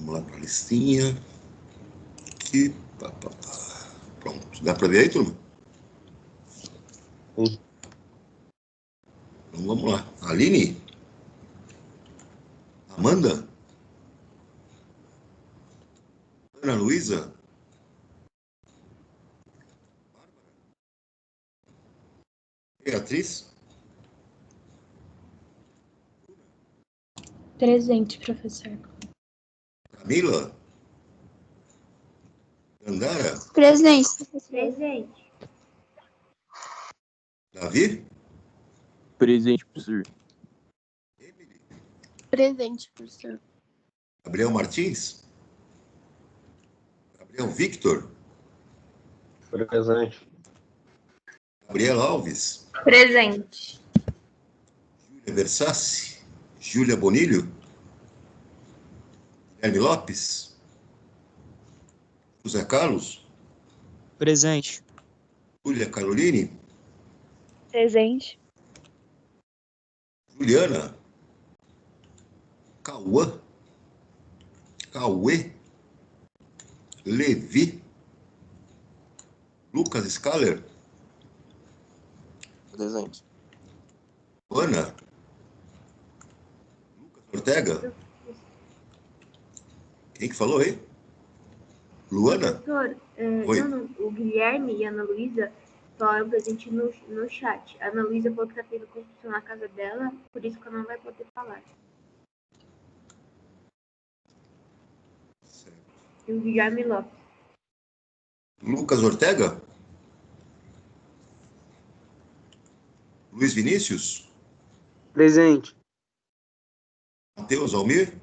Vamos lá para a listinha. Aqui. Pronto. Dá para ver aí, turma? Sim. Então vamos lá. Aline? Amanda? Ana Luísa? Beatriz? Presente, professor. Camila? Dandara? Presente. Presente. Davi? Presente, professor. Emily? Presente, professor. Gabriel Martins? Gabriel Victor? Presente. Gabriel Alves? Presente. Júlia Versace? Júlia Bonilho? Guilherme Lopes? José Carlos? Presente. Júlia Caroline? Presente. Juliana? Cauã? Cauê? Levi? Lucas Scaler? Presente. Ana? Lucas Ortega? Quem que falou aí? Luana? Professor, Oi. o Guilherme e a Ana Luísa falaram presente no chat. A Ana Luísa falou que está tendo construção na casa dela, por isso que ela não vai poder falar. Certo. E o Guilherme Lopes. Lucas Ortega? Luiz Vinícius? Presente. Matheus Almir?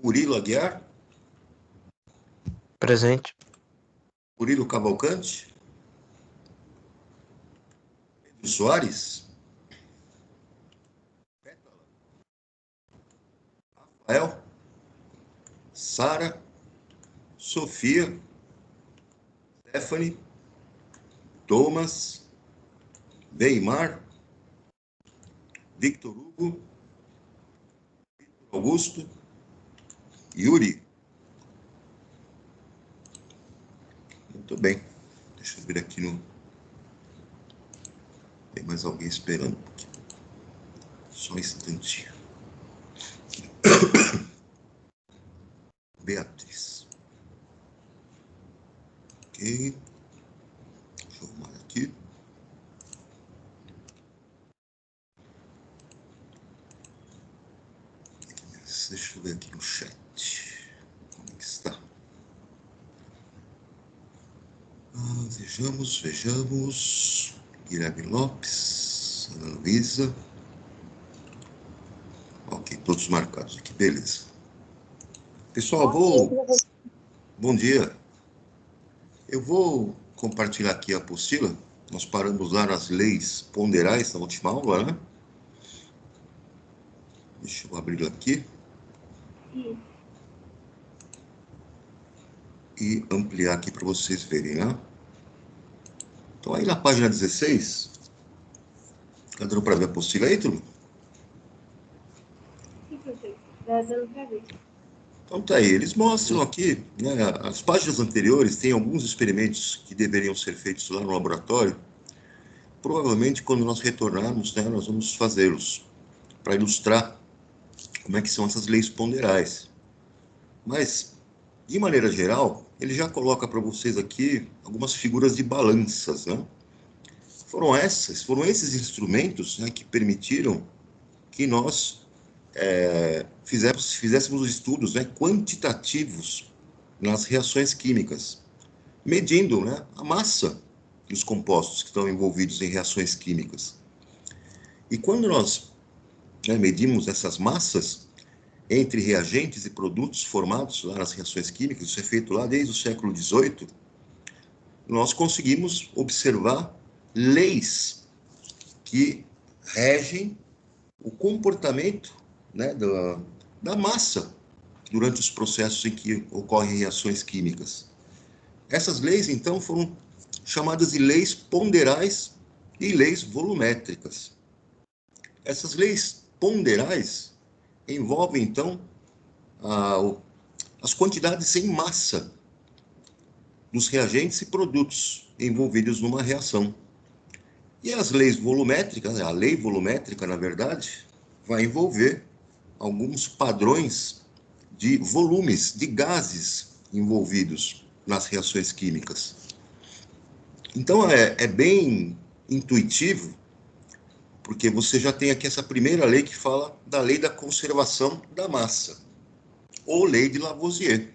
Murilo Aguiar? Presente. Murilo Cavalcante? Pedro Soares? Pétala? Rafael? Sara? Sofia? Stephanie? Thomas? Weimar? Victor Hugo? Victor Augusto? Yuri? Muito bem. Deixa eu ver aqui no... Tem mais alguém esperando um pouquinho. Só um instantinho. Beatriz. Ok. Deixa eu arrumar aqui. Deixa eu ver aqui no chat. Como é que está? Vejamos. Guilherme Lopes, Ana Luísa. Ok, todos marcados aqui, beleza. Pessoal, Bom dia. Eu vou compartilhar aqui a apostila. Nós paramos lá nas leis ponderais na última aula, né? Deixa eu abrir aqui. E ampliar aqui para vocês verem, né? Então, aí na página 16, tá dando para ver a apostila aí, turma? Sim, professor. Tá dando pra ver. Então tá aí, eles mostram aqui, né, as páginas anteriores têm alguns experimentos que deveriam ser feitos lá no laboratório. Provavelmente, quando nós retornarmos, né, nós vamos fazê-los para ilustrar como é que são essas leis ponderais. Mas, de maneira geral, ele já coloca para vocês aqui algumas figuras de balanças, né? Foram esses instrumentos, né, que permitiram que nós fizéssemos estudos, né, quantitativos nas reações químicas, medindo, né, a massa dos compostos que estão envolvidos em reações químicas. E quando nós, né, medimos essas massas entre reagentes e produtos formados lá nas reações químicas, isso é feito lá desde o século XVIII, nós conseguimos observar leis que regem o comportamento, né, da massa durante os processos em que ocorrem reações químicas. Essas leis, então, foram chamadas de leis ponderais e leis volumétricas. Essas leis ponderais envolvem, então, as quantidades em massa dos reagentes e produtos envolvidos numa reação. E as leis volumétricas, a lei volumétrica, na verdade, vai envolver alguns padrões de volumes de gases envolvidos nas reações químicas. Então, é bem intuitivo, porque você já tem aqui essa primeira lei que fala da lei da conservação da massa, ou lei de Lavoisier.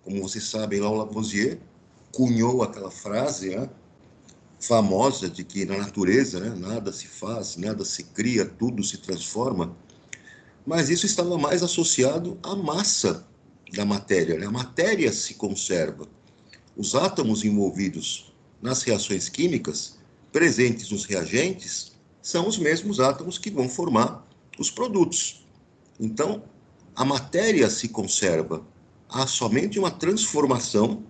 Como vocês sabem, lá o Lavoisier cunhou aquela frase, né, famosa de que na natureza, né, nada se faz, nada se cria, tudo se transforma. Mas isso estava mais associado à massa da matéria, né? A matéria se conserva. Os átomos envolvidos nas reações químicas, presentes nos reagentes, são os mesmos átomos que vão formar os produtos. Então, a matéria se conserva. Há somente uma transformação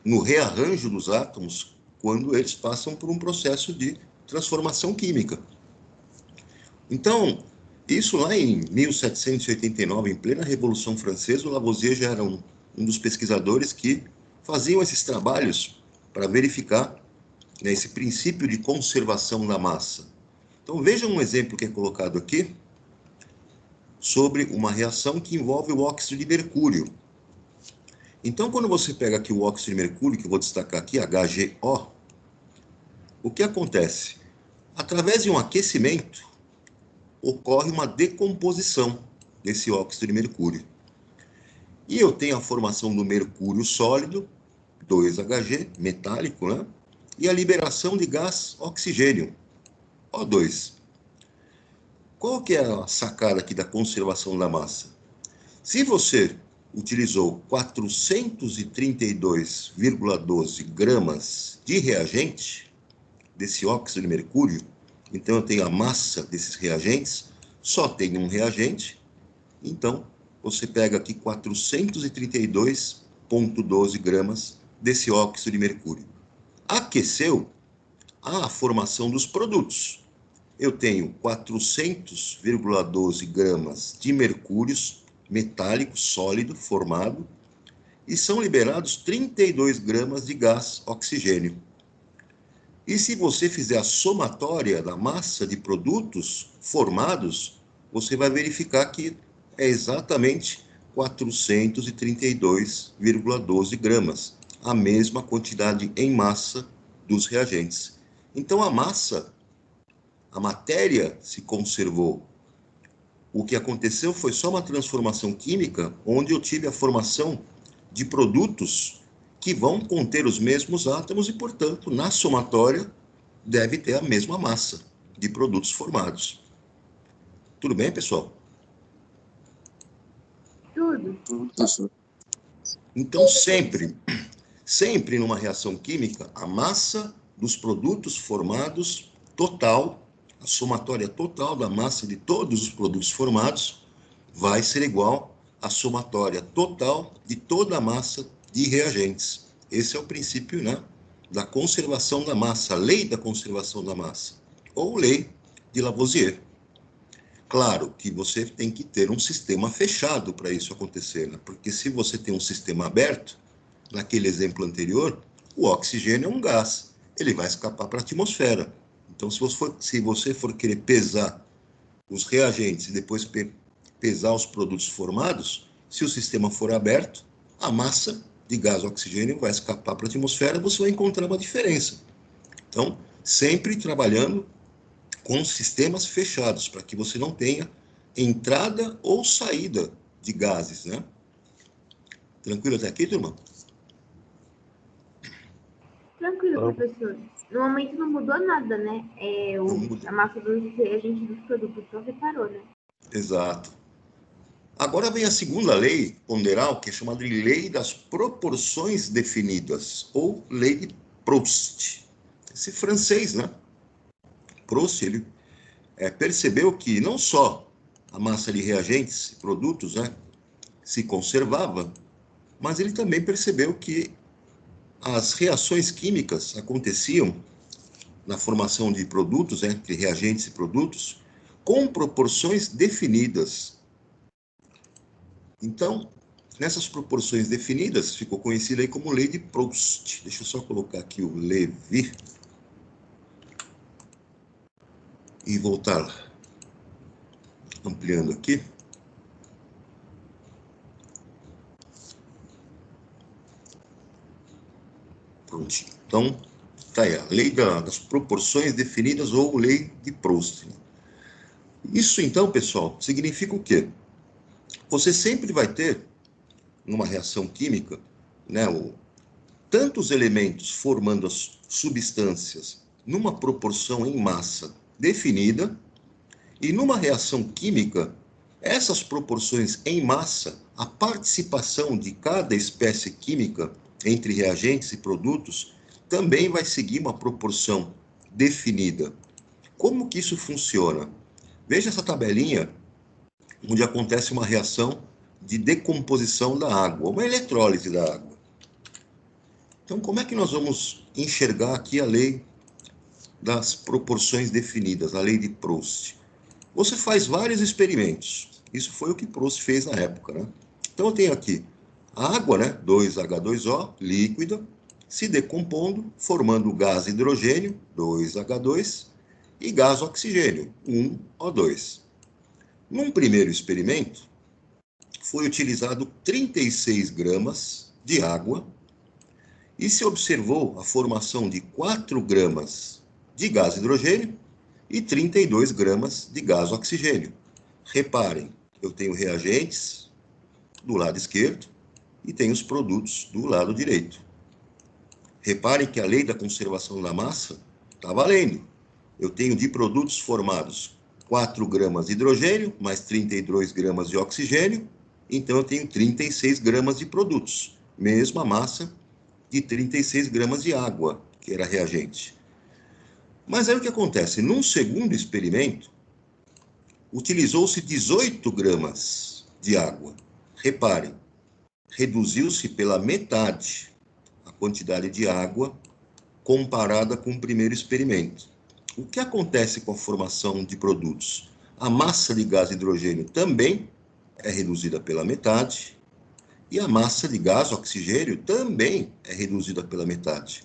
no rearranjo dos átomos quando eles passam por um processo de transformação química. Então, isso lá em 1789, em plena Revolução Francesa, o Lavoisier já era um dos pesquisadores que faziam esses trabalhos para verificar, né, esse princípio de conservação da massa. Então, veja um exemplo que é colocado aqui sobre uma reação que envolve o óxido de mercúrio. Então, quando você pega aqui o óxido de mercúrio, que eu vou destacar aqui, HGO, o que acontece? Através de um aquecimento, ocorre uma decomposição desse óxido de mercúrio. E eu tenho a formação do mercúrio sólido, 2Hg, metálico, né? E a liberação de gás oxigênio, O2. Qual que é a sacada aqui da conservação da massa? Se você utilizou 432,12 gramas de reagente, desse óxido de mercúrio, então eu tenho a massa desses reagentes, só tem um reagente, então você pega aqui 432,12 gramas desse óxido de mercúrio. Aqueceu, há a formação dos produtos. Eu tenho 400,12 gramas de mercúrio metálico sólido formado e são liberados 32 gramas de gás oxigênio. E se você fizer a somatória da massa de produtos formados, você vai verificar que é exatamente 432,12 gramas, a mesma quantidade em massa dos reagentes. Então a massa, a matéria se conservou. O que aconteceu foi só uma transformação química, onde eu tive a formação de produtos que vão conter os mesmos átomos e, portanto, na somatória, deve ter a mesma massa de produtos formados. Tudo bem, pessoal? Tudo. Então, sempre numa reação química, a massa dos produtos formados total, a somatória total da massa de todos os produtos formados, vai ser igual à somatória total de toda a massa de reagentes. Esse é o princípio, né, da conservação da massa, a lei da conservação da massa, ou lei de Lavoisier. Claro que você tem que ter um sistema fechado para isso acontecer, né? Porque se você tem um sistema aberto, naquele exemplo anterior, o oxigênio é um gás, ele vai escapar para a atmosfera. Então, se você for querer pesar os reagentes e depois pesar os produtos formados, se o sistema for aberto, a massa de gás oxigênio vai escapar para a atmosfera, você vai encontrar uma diferença. Então, sempre trabalhando com sistemas fechados, para que você não tenha entrada ou saída de gases, né? Tranquilo até aqui, turma? Tranquilo, professor. No momento não mudou nada, né? A massa dos reagentes dos produtos só separou, né? Exato. Agora vem a segunda lei ponderal, que é chamada de lei das proporções definidas, ou lei de Proust. Esse francês, né? Proust, ele percebeu que não só a massa de reagentes e produtos, né, se conservava, mas ele também percebeu que as reações químicas aconteciam na formação de produtos, né, entre reagentes e produtos, com proporções definidas. Então, nessas proporções definidas, ficou conhecida aí como lei de Proust. Deixa eu só colocar aqui o Lévy e voltar ampliando aqui. Prontinho. Então, tá aí a lei das proporções definidas ou lei de Proust. Isso, então, pessoal, significa o quê? Você sempre vai ter, numa reação química, né, tantos elementos formando as substâncias numa proporção em massa definida, e numa reação química, essas proporções em massa, a participação de cada espécie química entre reagentes e produtos, também vai seguir uma proporção definida. Como que isso funciona? Veja essa tabelinha, onde acontece uma reação de decomposição da água, uma eletrólise da água. Então, como é que nós vamos enxergar aqui a lei das proporções definidas, a lei de Proust? Você faz vários experimentos. Isso foi o que Proust fez na época, né? Então, eu tenho aqui a água, né? 2H2O, líquida, se decompondo, formando gás hidrogênio, 2H2, e gás oxigênio, 1O2. Num primeiro experimento, foi utilizado 36 gramas de água e se observou a formação de 4 gramas de gás hidrogênio e 32 gramas de gás oxigênio. Reparem, eu tenho reagentes do lado esquerdo e tenho os produtos do lado direito. Reparem que a lei da conservação da massa está valendo. Eu tenho de produtos formados 4 gramas de hidrogênio, mais 32 gramas de oxigênio, então eu tenho 36 gramas de produtos, mesma massa de 36 gramas de água, que era reagente. Mas aí o que acontece? Num segundo experimento, utilizou-se 18 gramas de água. Reparem, reduziu-se pela metade a quantidade de água comparada com o primeiro experimento. O que acontece com a formação de produtos? A massa de gás hidrogênio também é reduzida pela metade e a massa de gás oxigênio também é reduzida pela metade.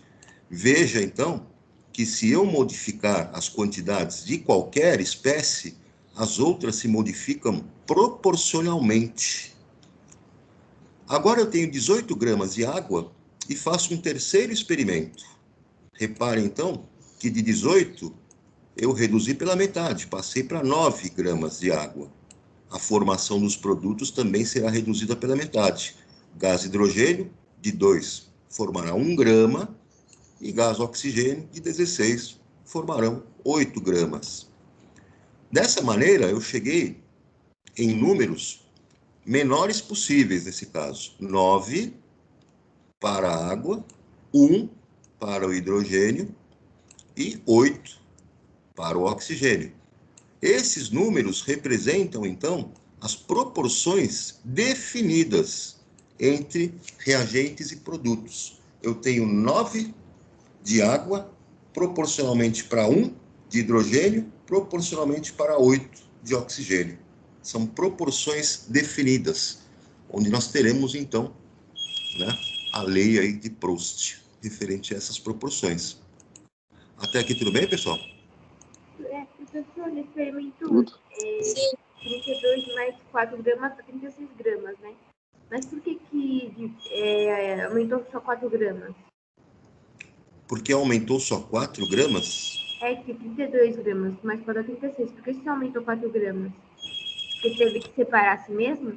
Veja, então, que se eu modificar as quantidades de qualquer espécie, as outras se modificam proporcionalmente. Agora eu tenho 18 gramas de água e faço um terceiro experimento. Reparem, então, que de 18 eu reduzi pela metade, passei para 9 gramas de água. A formação dos produtos também será reduzida pela metade. Gás hidrogênio, de 2, formará 1 grama, e gás oxigênio, de 16, formarão 8 gramas. Dessa maneira, eu cheguei em números menores possíveis nesse caso. 9 para a água, 1 para o hidrogênio e 8 para o oxigênio. Esses números representam, então, as proporções definidas entre reagentes e produtos. Eu tenho 9 de água, proporcionalmente para 1 de hidrogênio, proporcionalmente para 8 de oxigênio. São proporções definidas, onde nós teremos, então, né, a lei aí de Proust, referente a essas proporções. Até aqui tudo bem, pessoal? Professor, no experimento 32 mais 4 gramas dá 36 gramas, né? Mas por que aumentou só 4 gramas? Porque aumentou só 4 gramas? É que 32 gramas, mais 4 dá 36. Por que você aumentou 4 gramas? Porque teve que separar assim mesmo?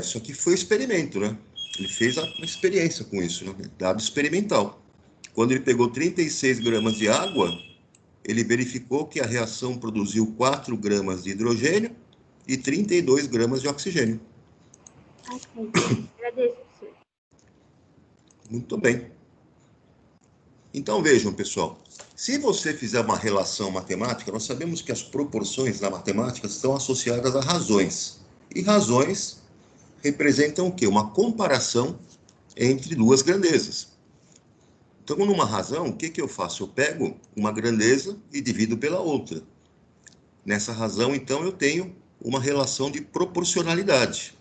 Isso aqui foi experimento, né? Ele fez uma experiência com isso, né? Dado experimental. Quando ele pegou 36 gramas de água, ele verificou que a reação produziu 4 gramas de hidrogênio e 32 gramas de oxigênio. Agradeço, professor. Muito bem. Então vejam, pessoal, se você fizer uma relação matemática, nós sabemos que as proporções na matemática estão associadas a razões. E razões representam o quê? Uma comparação entre duas grandezas. Então, numa razão, o que eu faço? Eu pego uma grandeza e divido pela outra. Nessa razão, então, eu tenho uma relação de proporcionalidade.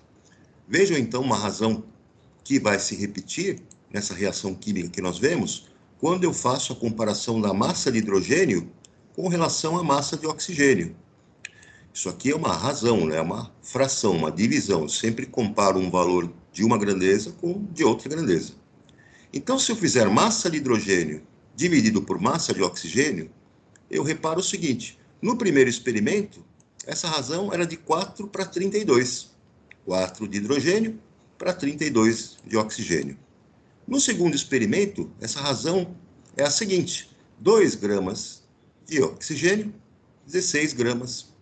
Vejam, então, uma razão que vai se repetir nessa reação química que nós vemos, quando eu faço a comparação da massa de hidrogênio com relação à massa de oxigênio. Isso aqui é uma razão, né? Uma fração, uma divisão. Eu sempre comparo um valor de uma grandeza com de outra grandeza. Então, se eu fizer massa de hidrogênio dividido por massa de oxigênio, eu reparo o seguinte: no primeiro experimento, essa razão era de 4 para 32. 4 de hidrogênio para 32 de oxigênio. No segundo experimento, essa razão é a seguinte: 2 gramas de oxigênio, 16 gramas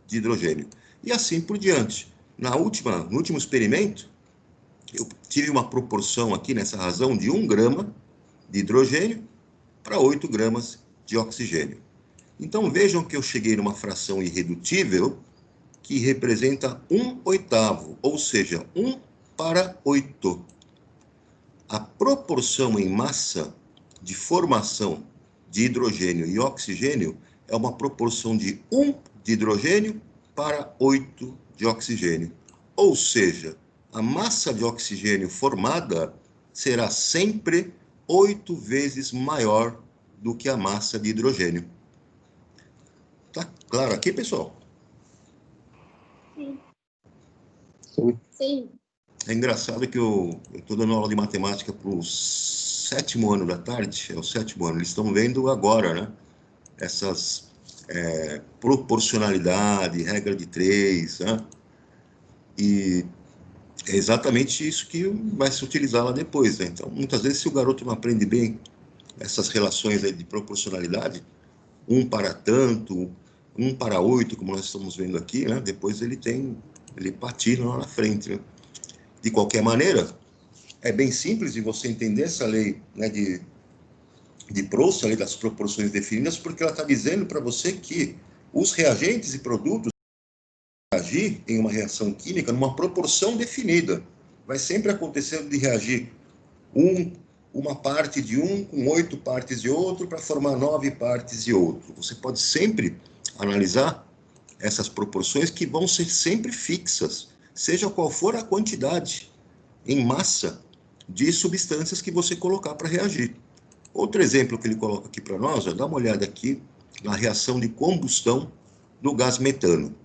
de hidrogênio. E assim por diante. No último experimento, eu tive uma proporção aqui nessa razão de 1 grama de hidrogênio para 8 gramas de oxigênio. Então vejam que eu cheguei numa fração irredutível que representa 1/8, ou seja, 1 para 8. A proporção em massa de formação de hidrogênio e oxigênio é uma proporção de 1 de hidrogênio para 8 de oxigênio. Ou seja, a massa de oxigênio formada será sempre 8 vezes maior do que a massa de hidrogênio. Tá claro aqui, pessoal? Sim. Sim. É engraçado que eu estou dando aula de matemática para o 7º ano da tarde, é o 7º ano, eles estão vendo agora, né? Essas proporcionalidade, regra de 3, né? E é exatamente isso que vai se utilizar lá depois, né? Então, muitas vezes, se o garoto não aprende bem essas relações aí de proporcionalidade, 1 para tanto, 1 para 8, como nós estamos vendo aqui, né? Depois ele patina lá na frente, né? De qualquer maneira, é bem simples de você entender essa lei, né, de Proust, a lei das proporções definidas, porque ela está dizendo para você que os reagentes e produtos agir em uma reação química numa proporção definida. Vai sempre acontecer de reagir uma parte de um com 8 partes de outro para formar 9 partes de outro. Você pode sempre analisar essas proporções que vão ser sempre fixas, seja qual for a quantidade em massa de substâncias que você colocar para reagir. Outro exemplo que ele coloca aqui para nós, dá uma olhada aqui na reação de combustão do gás metano.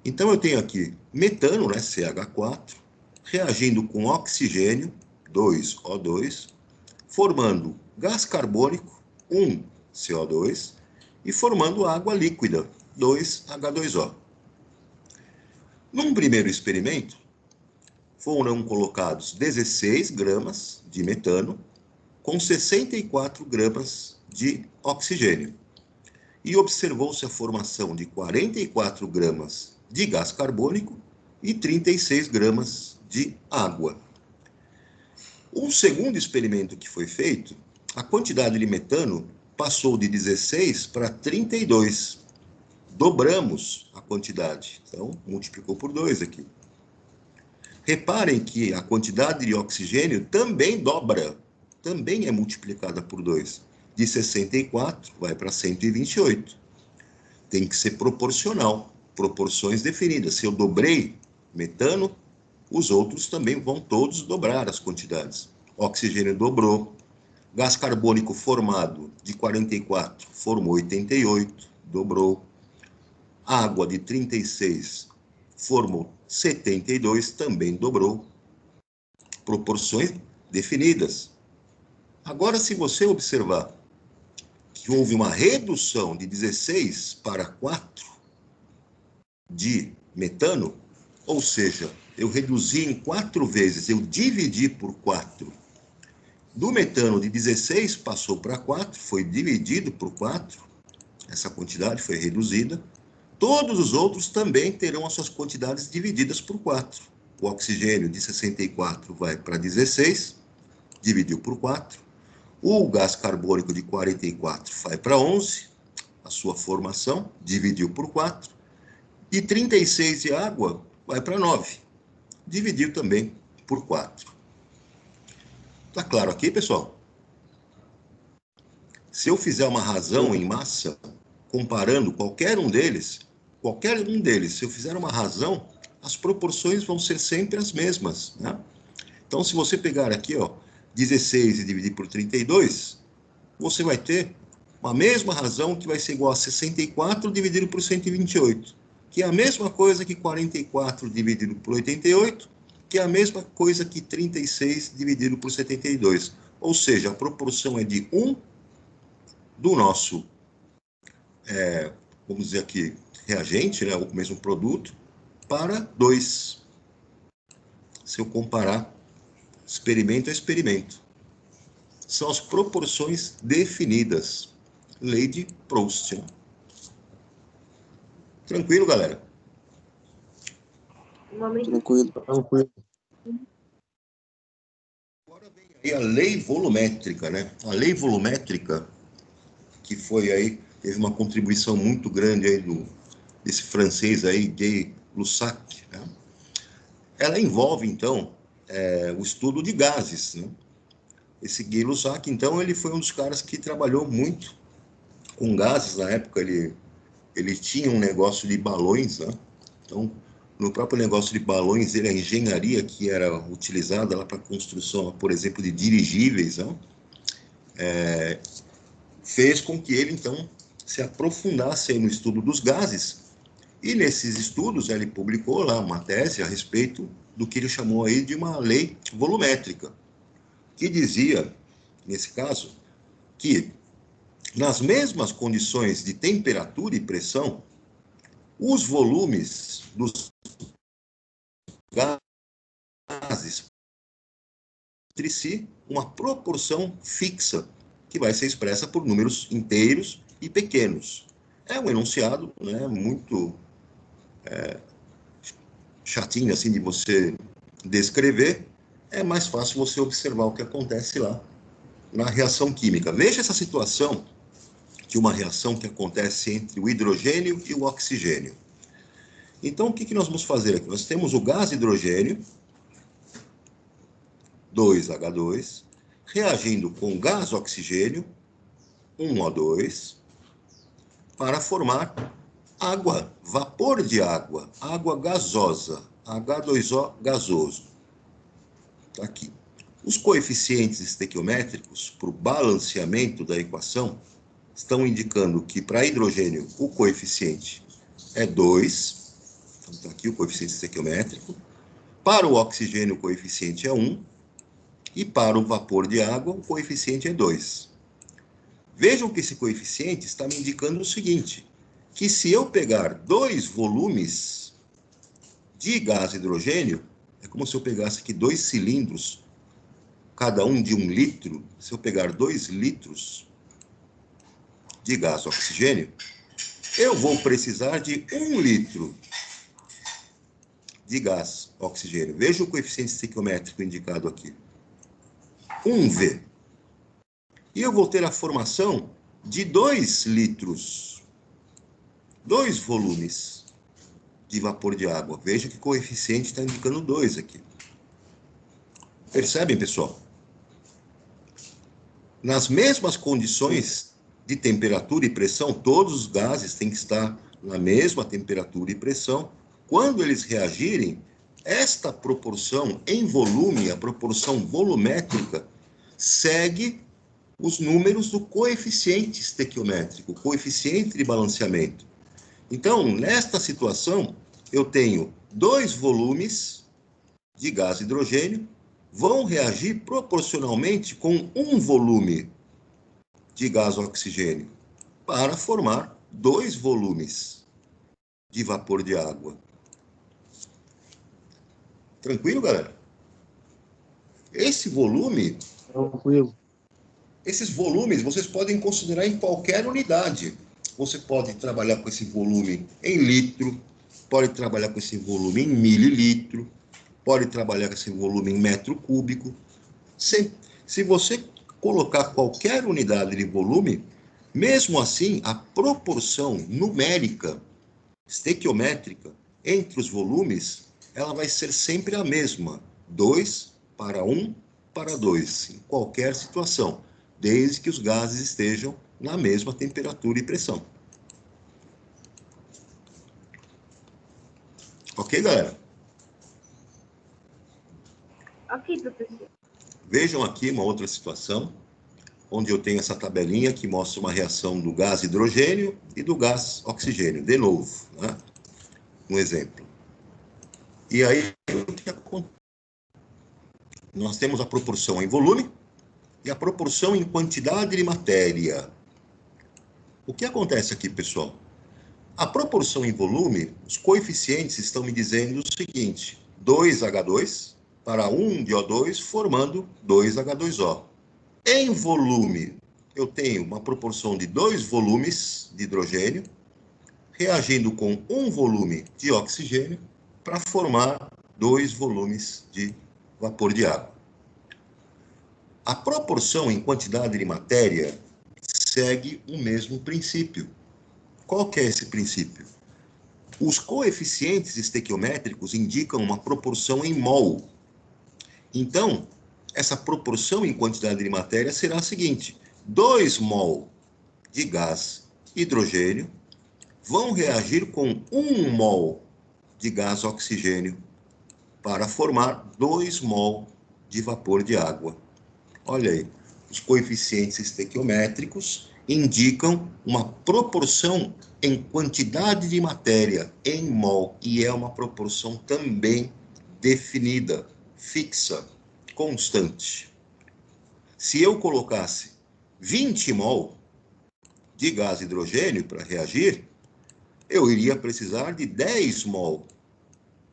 Então, eu tenho aqui metano, né, CH4, reagindo com oxigênio, 2O2, formando gás carbônico, 1CO2, e formando água líquida, 2H2O. Num primeiro experimento, foram colocados 16 gramas de metano com 64 gramas de oxigênio. E observou-se a formação de 44 gramas de gás carbônico e 36 gramas de água. Um segundo experimento que foi feito, a quantidade de metano passou de 16 para 32. Dobramos a quantidade, então multiplicou por 2 aqui. Reparem que a quantidade de oxigênio também dobra, também é multiplicada por 2. De 64 vai para 128. Tem que ser proporcional, proporções definidas. Se eu dobrei metano, os outros também vão todos dobrar as quantidades. Oxigênio dobrou, gás carbônico formado de 44 formou 88, dobrou. Água de 36 formou 72, também dobrou. Proporções definidas. Agora, se você observar que houve uma redução de 16 para 4 de metano, ou seja, eu reduzi em 4 vezes, eu dividi por 4. Do metano de 16 passou para 4, foi dividido por 4, essa quantidade foi reduzida. Todos os outros também terão as suas quantidades divididas por 4. O oxigênio de 64 vai para 16, dividiu por 4. O gás carbônico de 44 vai para 11, a sua formação, dividiu por 4. E 36 de água vai para 9, dividiu também por 4. Está claro aqui, pessoal? Se eu fizer uma razão em massa, comparando qualquer um deles, se eu fizer uma razão as proporções vão ser sempre as mesmas, né? Então, se você pegar aqui, ó, 16 e dividir por 32, você vai ter uma mesma razão que vai ser igual a 64 dividido por 128, que é a mesma coisa que 44 dividido por 88, que é a mesma coisa que 36 dividido por 72. Ou seja, a proporção é de 1 do nosso, vamos dizer aqui, reagente, né, o mesmo produto, para 2. Se eu comparar experimento a experimento. São as proporções definidas. Lei de Proust. Tranquilo, galera? Tranquilo. Agora vem aí a lei volumétrica, né? A lei volumétrica, que foi aí, teve uma contribuição muito grande aí desse francês aí, Gay-Lussac, né? Ela envolve, então, o estudo de gases, né? Esse Gay-Lussac, então, ele foi um dos caras que trabalhou muito com gases. Na época, ele tinha um negócio de balões, né? Então, no próprio negócio de balões, a engenharia que era utilizada lá para a construção, por exemplo, de dirigíveis, né? Fez com que ele, então, se aprofundasse aí no estudo dos gases. E nesses estudos, ele publicou lá uma tese a respeito do que ele chamou aí de uma lei volumétrica, que dizia, nesse caso, que nas mesmas condições de temperatura e pressão, os volumes dos gases entre si uma proporção fixa, que vai ser expressa por números inteiros e pequenos. É um enunciado, né, muito chatinho assim de você descrever. É mais fácil você observar o que acontece lá na reação química. Veja essa situação de uma reação que acontece entre o hidrogênio e o oxigênio. Então, o que nós vamos fazer aqui? Nós temos o gás hidrogênio, 2H2, reagindo com o gás oxigênio, 1O2, para formar água, vapor de água, água gasosa, H2O gasoso. Tá aqui. Os coeficientes estequiométricos para o balanceamento da equação estão indicando que para hidrogênio o coeficiente é 2, então está aqui o coeficiente estequiométrico. Para o oxigênio o coeficiente é 1, e para o vapor de água o coeficiente é 2. Vejam que esse coeficiente está me indicando o seguinte, que se eu pegar 2 volumes de gás hidrogênio, é como se eu pegasse aqui 2 cilindros, cada um de 1 litro, se eu pegar 2 litros de gás oxigênio, eu vou precisar de 1 litro de gás oxigênio. Veja o coeficiente estequiométrico indicado aqui. 1V. E eu vou ter a formação de 2 litros, 2 volumes de vapor de água. Veja que o coeficiente está indicando 2 aqui. Percebem, pessoal? Nas mesmas condições de temperatura e pressão, todos os gases têm que estar na mesma temperatura e pressão. Quando eles reagirem, esta proporção em volume, a proporção volumétrica, segue os números do coeficiente estequiométrico, coeficiente de balanceamento. Então, nesta situação, eu tenho 2 volumes de gás hidrogênio, vão reagir proporcionalmente com 1 volume de gás oxigênio, para formar 2 volumes de vapor de água. Tranquilo, galera? Esse volume... Tranquilo. Esses volumes vocês podem considerar em qualquer unidade. Você pode trabalhar com esse volume em litro, pode trabalhar com esse volume em mililitro, pode trabalhar com esse volume em metro cúbico. Se você colocar qualquer unidade de volume, mesmo assim, a proporção numérica, estequiométrica, entre os volumes, ela vai ser sempre a mesma. 2 para 1 para 2, em qualquer situação, desde que os gases estejam na mesma temperatura e pressão. Ok, galera? Vejam aqui uma outra situação, onde eu tenho essa tabelinha que mostra uma reação do gás hidrogênio e do gás oxigênio, de novo, né? Um exemplo. E aí, o que acontece? Nós temos a proporção em volume e a proporção em quantidade de matéria. O que acontece aqui, pessoal? A proporção em volume, os coeficientes estão me dizendo o seguinte: 2H2 para 1 de O2, formando 2H2O. Em volume, eu tenho uma proporção de 2 volumes de hidrogênio, reagindo com 1 volume de oxigênio, para formar 2 volumes de vapor de água. A proporção em quantidade de matéria segue o mesmo princípio. Qual que é esse princípio? Os coeficientes estequiométricos indicam uma proporção em mol. Então, essa proporção em quantidade de matéria será a seguinte: 2 mol de gás hidrogênio vão reagir com 1 mol de gás oxigênio para formar 2 mol de vapor de água. Olha aí, os coeficientes estequiométricos indicam uma proporção em quantidade de matéria em mol, e é uma proporção também definida, fixa, constante. Se eu colocasse 20 mol de gás hidrogênio para reagir, eu iria precisar de 10 mol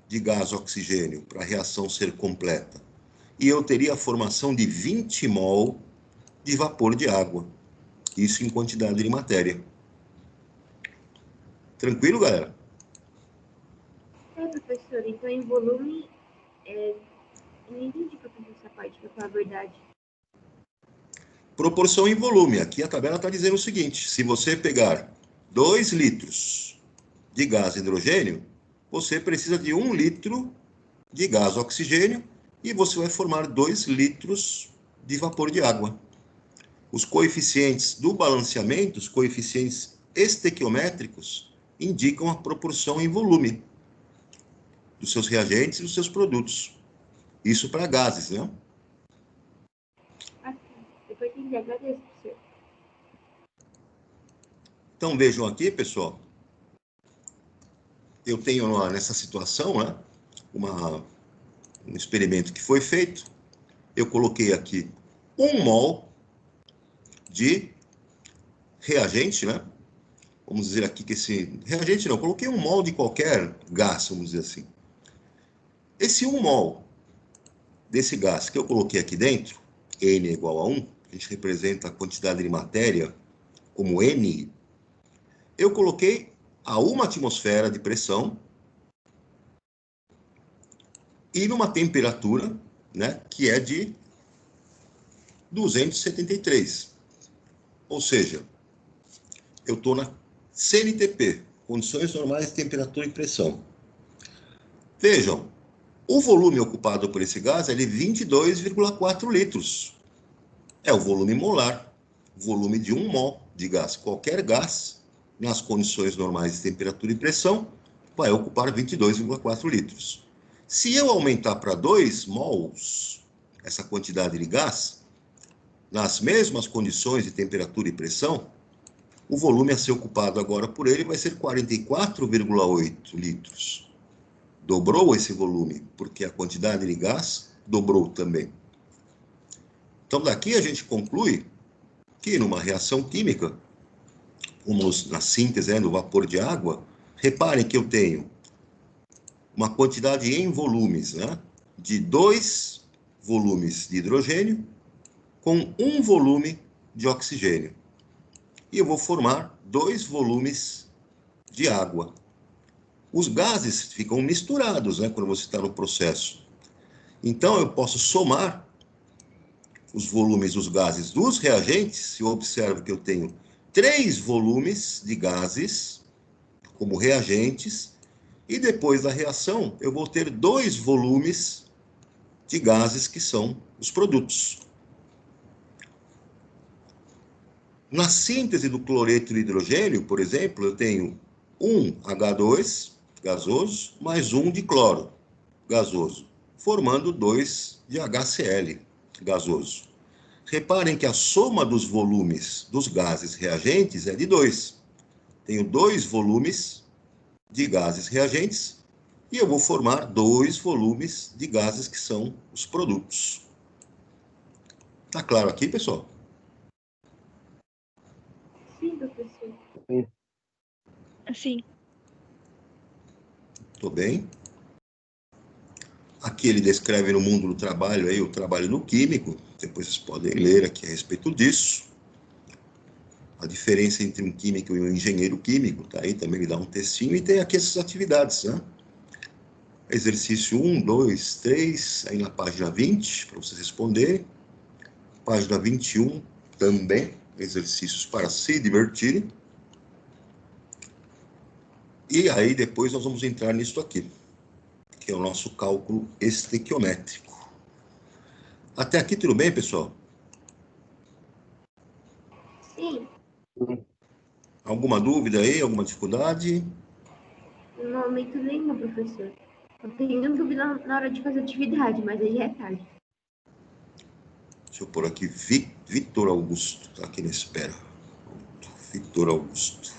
de gás oxigênio para a reação ser completa. E eu teria a formação de 20 mol de vapor de água. Isso em quantidade de matéria. Tranquilo, galera? Professor, então em volume, eu não entendi para fazer essa parte, para falar a verdade. Proporção em volume. Aqui a tabela está dizendo o seguinte: se você pegar 2 litros de gás hidrogênio, você precisa de 1 litro de gás oxigênio e você vai formar 2 litros de vapor de água. Os coeficientes do balanceamento, os coeficientes estequiométricos, indicam a proporção em volume dos seus reagentes e dos seus produtos. Isso para gases, né? Assim, depois eu entendi, agradeço, professor. Então vejam aqui, pessoal. Eu tenho nessa situação, né, um experimento que foi feito. Eu coloquei aqui 1 mol de reagente, né? Vamos dizer aqui que esse reagente não, eu coloquei 1 mol de qualquer gás, vamos dizer assim. Esse 1 mol desse gás que eu coloquei aqui dentro, N é igual a 1, a gente representa a quantidade de matéria como N, eu coloquei a 1 atmosfera de pressão e numa temperatura, né, que é de 273. Ou seja, eu estou na CNTP, condições normais de temperatura e pressão. Vejam, o volume ocupado por esse gás é de 22,4 litros. É o volume molar, volume de 1 mol de gás. Qualquer gás, nas condições normais de temperatura e pressão, vai ocupar 22,4 litros. Se eu aumentar para 2 mols essa quantidade de gás, nas mesmas condições de temperatura e pressão, o volume a ser ocupado agora por ele vai ser 44,8 litros. Dobrou esse volume, porque a quantidade de gás dobrou também. Então, daqui a gente conclui que numa reação química, como na síntese do vapor de água, reparem que eu tenho uma quantidade em volumes, né, de 2 volumes de hidrogênio com 1 volume de oxigênio. E eu vou formar 2 volumes de água. Os gases ficam misturados, né, quando você está no processo. Então, eu posso somar os volumes dos gases dos reagentes. Eu observo que eu tenho 3 volumes de gases como reagentes, e depois da reação, eu vou ter 2 volumes de gases que são os produtos. Na síntese do cloreto de hidrogênio, por exemplo, eu tenho 1 H2 gasoso mais 1 de cloro gasoso, formando 2 de HCl. gasoso. Reparem que a soma dos volumes dos gases reagentes é de 2. Tenho 2 volumes de gases reagentes e eu vou formar 2 volumes de gases que são os produtos. Tá claro aqui, pessoal? Sim, professor. Sim. Tô bem? Aqui ele descreve no mundo do trabalho aí o trabalho no químico. Depois vocês podem ler aqui a respeito disso. A diferença entre um químico e um engenheiro químico, tá aí, também me dá um textinho, e tem aqui essas atividades, né? Exercício 1, 2, 3, aí na página 20, para vocês responderem. Página 21, também, exercícios para se divertirem. E aí depois nós vamos entrar nisso aqui, que é o nosso cálculo estequiométrico. Até aqui tudo bem, pessoal? Sim. Alguma dúvida aí, alguma dificuldade? No momento nenhum, professor. Eu tenho dúvida na hora de fazer atividade, mas aí é tarde. Deixa eu pôr aqui, Vitor Augusto, tá aqui na espera. Vitor Augusto.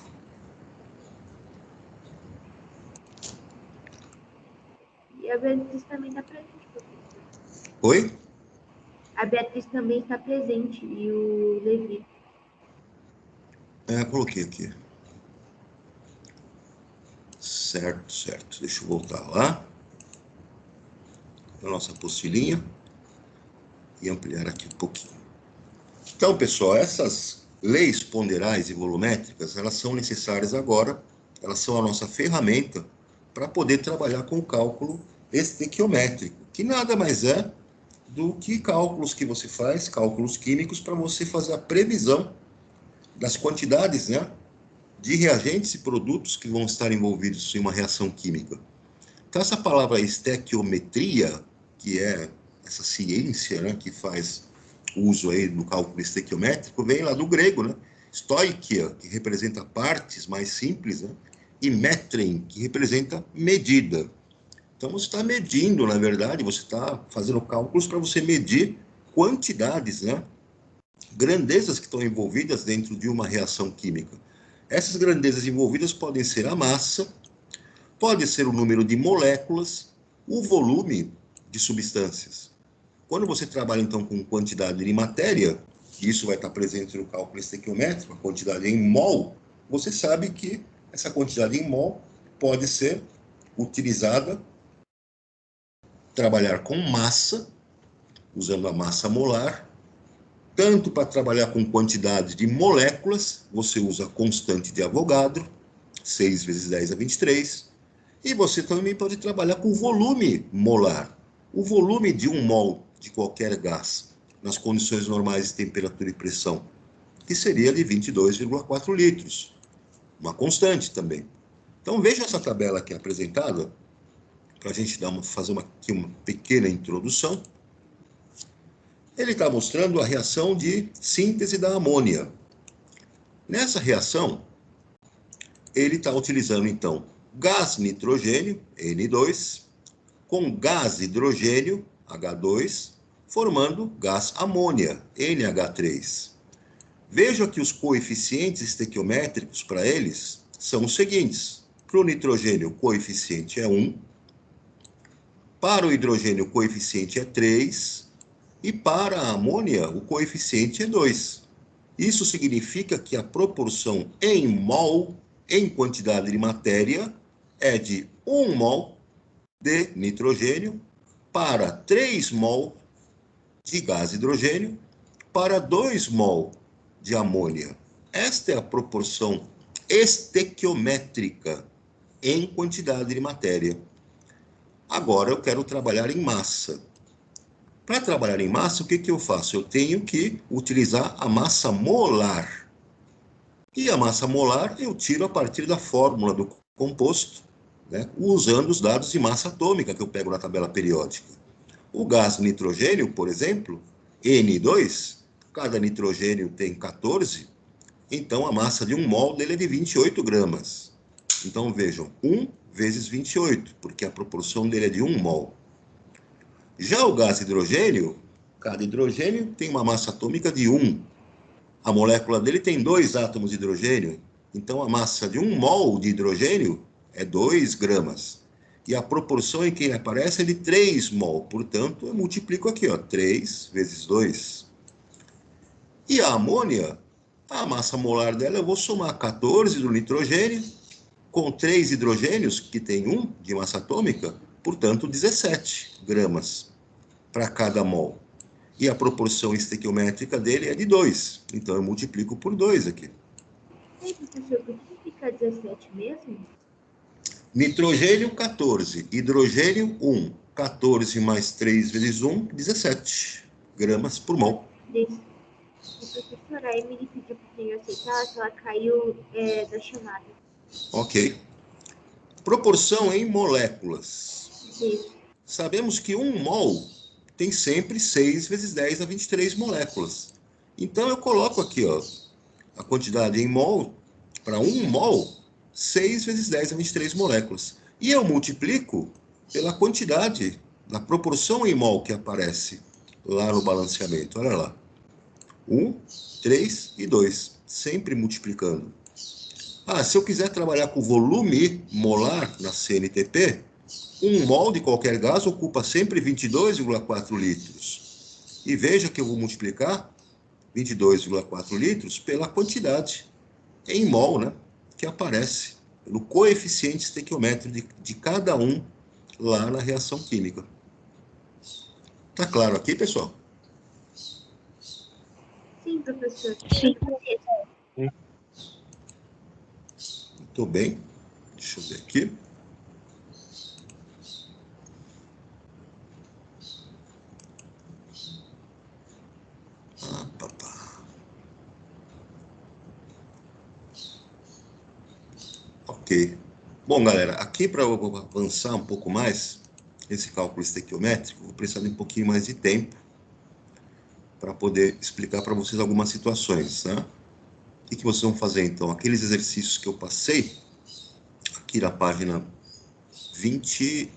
E a Beatriz também está presente, professor. Oi? A Beatriz também está presente e o Levi. Coloquei aqui. Certo, certo. Deixa eu voltar lá. A nossa apostilinha. E ampliar aqui um pouquinho. Então, pessoal, essas leis ponderais e volumétricas, elas são necessárias agora. Elas são a nossa ferramenta para poder trabalhar com o cálculo estequiométrico, que nada mais é do que cálculos que você faz, cálculos químicos, para você fazer a previsão das quantidades, né, de reagentes e produtos que vão estar envolvidos em uma reação química. Então, essa palavra estequiometria, que é essa ciência, né, que faz uso aí do cálculo estequiométrico, vem lá do grego, né? Stoichia, que representa partes mais simples, né? E metren, que representa medida. Então, você está medindo, na verdade, você está fazendo cálculos para você medir quantidades, né? Grandezas que estão envolvidas dentro de uma reação química. Essas grandezas envolvidas podem ser a massa, pode ser o número de moléculas, o volume de substâncias. Quando você trabalha, então, com quantidade de matéria, isso vai estar presente no cálculo estequiométrico, a quantidade em mol, você sabe que essa quantidade em mol pode ser utilizada trabalhar com massa, usando a massa molar, tanto para trabalhar com quantidade de moléculas, você usa a constante de Avogadro, 6 vezes 10 a 23, e você também pode trabalhar com volume molar. O volume de 1 mol de qualquer gás, nas condições normais de temperatura e pressão, que seria de 22,4 litros. Uma constante também. Então, veja essa tabela aqui apresentada, para a gente fazer aqui uma pequena introdução. Ele está mostrando a reação de síntese da amônia. Nessa reação, ele está utilizando, então, gás nitrogênio, N2, com gás hidrogênio, H2, formando gás amônia, NH3. Veja que os coeficientes estequiométricos para eles são os seguintes. Para o nitrogênio, o coeficiente é 1. Para o hidrogênio, o coeficiente é 3. E para a amônia, o coeficiente é 2. Isso significa que a proporção em mol, em quantidade de matéria, é de 1 mol de nitrogênio para 3 mol de gás hidrogênio para 2 mol de amônia. Esta é a proporção estequiométrica em quantidade de matéria. Agora eu quero trabalhar em massa. Para trabalhar em massa, o que eu faço? Eu tenho que utilizar a massa molar. E a massa molar eu tiro a partir da fórmula do composto, né, usando os dados de massa atômica que eu pego na tabela periódica. O gás nitrogênio, por exemplo, N2, cada nitrogênio tem 14, então a massa de 1 mol dele é de 28 gramas. Então vejam, 1 vezes 28, porque a proporção dele é de 1 mol. Já o gás hidrogênio, Cada hidrogênio tem uma massa atômica de 1. A molécula dele tem 2 átomos de hidrogênio. Então, a massa de 1 mol de hidrogênio é 2 gramas. E a proporção em que ele aparece é de 3 mol. Portanto, eu multiplico aqui, ó, 3 vezes 2. E a amônia, a massa molar dela, eu vou somar 14 do nitrogênio com 3 hidrogênios, que tem 1 de massa atômica, portanto, 17 gramas para cada mol. E a proporção estequiométrica dele é de 2. Então, eu multiplico por 2 aqui. E aí, professor, por que fica 17 mesmo? Nitrogênio, 14. Hidrogênio, 1. 14 mais 3 vezes 1, 17 gramas por mol. Isso. A professora, a Emily pediu para o senhor aceitar, que ela caiu da chamada. Ok. Proporção em moléculas. Isso. Sabemos que 1 mol tem sempre 6 vezes 10 a 23 moléculas. Então, eu coloco aqui, ó, a quantidade em mol, para 1 mol, 6 vezes 10 a 23 moléculas. E eu multiplico pela quantidade, da proporção em mol que aparece lá no balanceamento. Olha lá. 1, 3 e 2. Sempre multiplicando. Ah, se eu quiser trabalhar com volume molar na CNTP, 1 mol de qualquer gás ocupa sempre 22,4 litros. E veja que eu vou multiplicar 22,4 litros pela quantidade em mol, né, que aparece no coeficiente estequiométrico de cada um lá na reação química. Tá claro aqui, pessoal? Sim, professor. Muito bem. Deixa eu ver aqui. Ok. Bom, galera, aqui para eu avançar um pouco mais esse cálculo estequiométrico, vou precisar de um pouquinho mais de tempo para poder explicar para vocês algumas situações, né? O que vocês vão fazer, então? Aqueles exercícios que eu passei, aqui na página 20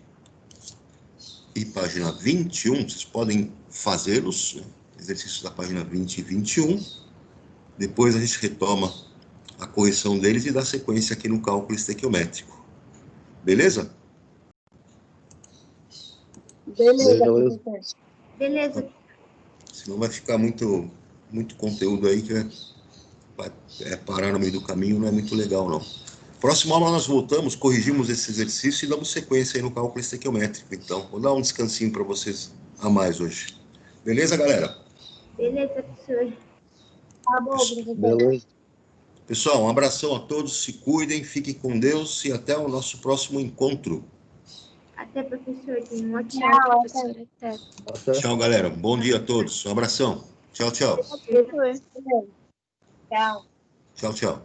e página 21, vocês podem fazê-los, né? Exercícios da página 20 e 21. Depois a gente retoma a correção deles e dá sequência aqui no cálculo estequiométrico. Beleza? Beleza. Beleza. Senão vai ficar muito conteúdo aí que vai parar no meio do caminho, não é muito legal, não. Próxima aula nós voltamos, corrigimos esse exercício e damos sequência aí no cálculo estequiométrico. Então, vou dar um descansinho para vocês a mais hoje. Beleza, galera? Beleza, professor. Tá bom, professor. Beleza. Pessoal, um abração a todos, se cuidem, fiquem com Deus e até o nosso próximo encontro. Até, professor. Tenha um ótimo Tchau, professor. Até. Tchau, galera. Bom dia a todos. Um abração. Tchau, tchau. Professor. Tchau. Tchau, tchau.